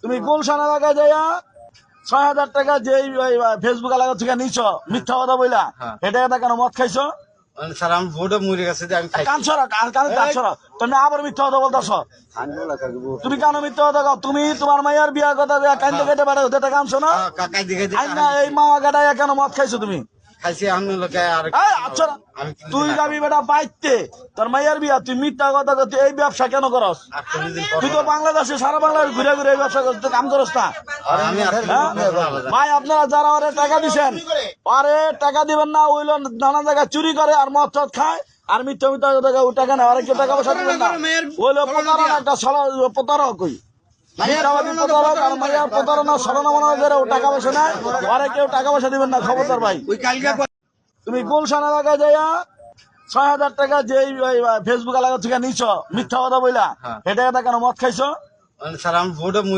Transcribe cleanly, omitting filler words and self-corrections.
তুমি গুলশান এলাকায় যাইয়া ৬,০০০ টাকা যে ফেসবুক এলাকা থেকে নিছ মিথ্যা কথা বইলা, এটা কেন মদ খাইছো? স্যার আমি ভোটে মরে গেছে যে আমি খাইছি। তুমি আবার মিথ্যা কথা বলতেছ। তুমি কেন মিথ্যা কথা কও? তুমি তোমার মাইয়ার বিয়ার কথা কান্দে কেটে বেড়া হতে টাকা আনছো না? কাকাই দিকে না এই মামা গাডাইয়া কেন মদ খাইছো তুমি? খাইছি আমি লোকে আর আচ্ছা তুই যাবি বেটা বাইতে তোর মাইয়ার বিয়া, তুই মিথ্যা কথা করতে এই ব্যবসা কেন করস? তুই তো বাংলাদেশে সারা বাংলাদেশ ঘুরে ঘুরে এই ব্যবসা করতে কাম করস না? ভাই আপনারা যারা ওরে টাকা দিছেন, আরে টাকা দিবেন না, ওইলো নানা জায়গায় চুরি করে আর মদ টদ খায় আর মিথ্যা মিথ্যা টাকা নেয়, আরে কেউ টাকা পয়সা দিবেন না। ওইলো প্রতারণা, একটা প্রতারক কই মিথ্যাবাদী প্রতারক আর মাইয়ার প্রতারণা সরনামনা করে ও টাকা পয়সা নেয়, আরে কেউ টাকা পয়সা দিবেন না, খবরদার ভাই। তুমি গুলশান এলাকায় যাইয়া ৬,০০০ টাকা যে ফেসবুক এলাকা থেকে নিছ মিথ্যা কথা বইলা, এটা কেন মদ খাইছো? স্যার আমি ভোটে